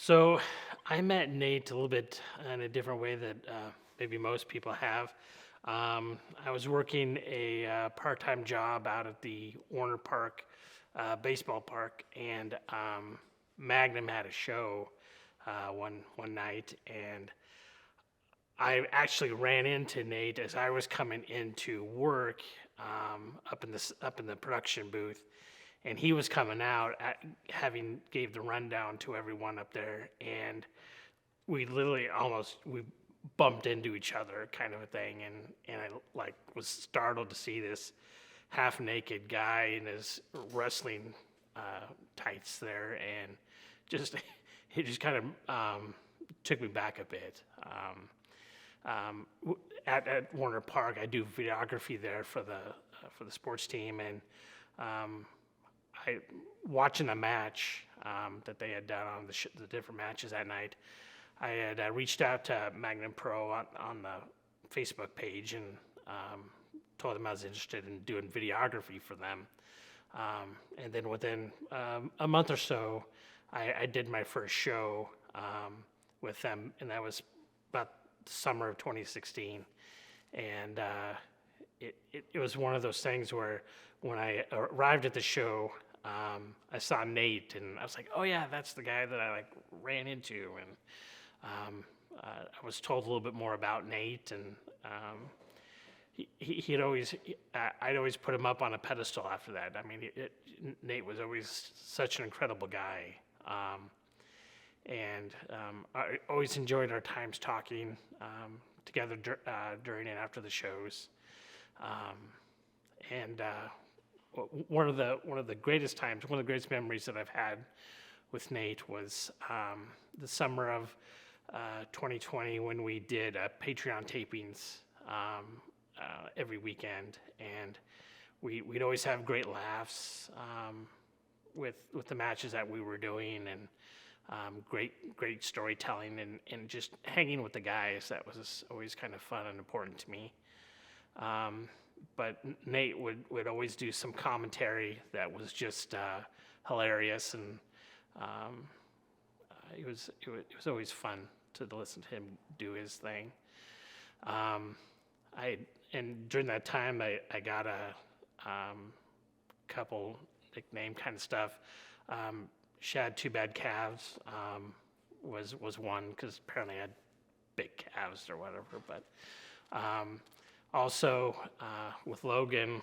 So I met Nate a little bit in a different way that maybe most people have. I was working a part-time job out at the Warner Park baseball park, and Magnum had a show one night, and I actually ran into Nate as I was coming into work up in the production booth, and he was coming out having gave the rundown to everyone up there, and we literally almost we bumped into each other, kind of a thing, and I like was startled to see this half naked guy in his wrestling tights there, and just it just kind of took me back a bit. At Warner Park, I do videography there for the sports team, and I watching a match that they had done on the different matches that night. I had reached out to Magnum Pro on the Facebook page and told them I was interested in doing videography for them. And then within a month or so, I did my first show with them, and that was about the summer of 2016. And it was one of those things where when I arrived at the show, I saw Nate, and I was like, "Oh yeah, that's the guy that I like ran into." And I was told a little bit more about Nate, and I'd always put him up on a pedestal after that. I mean, Nate was always such an incredible guy, and I always enjoyed our times talking together during and after the shows. And one of the greatest times, one of the greatest memories that I've had with Nate was the summer of 2020 when we did Patreon tapings every weekend, and we'd always have great laughs with the matches that we were doing, and great storytelling, and just hanging with the guys. That was always kind of fun and important to me. But Nate would always do some commentary that was just hilarious, and it was always fun to listen to him do his thing. And during that time, I got a couple nickname kind of stuff. Shad, Too Bad Calves was one, because apparently I had big calves or whatever. But also with Logan,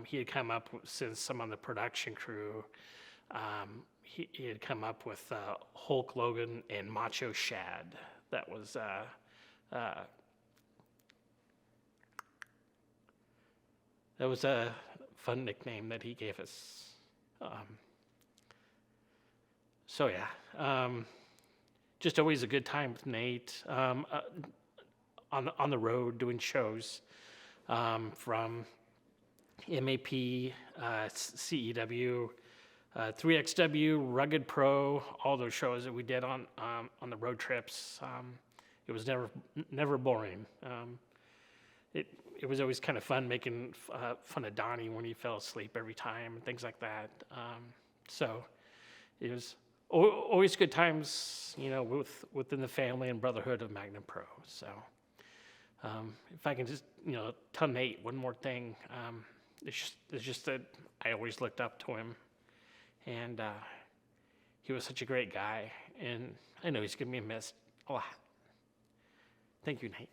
he had come up since some on the production crew. He had come up with Hulk Logan and Macho Shad. That was a fun nickname that he gave us. So yeah, just always a good time with Nate on the road doing shows from MAP, CEW. 3XW, Rugged Pro, all those shows that we did on the road trips. It was never boring. It was always kind of fun making fun of Donnie when he fell asleep every time and things like that. So it was always good times, within the family and brotherhood of Magnum Pro. So if I can just tell Nate one more thing, it's just that I always looked up to him. And he was such a great guy, and I know he's going to be missed a lot. Thank you, Nate.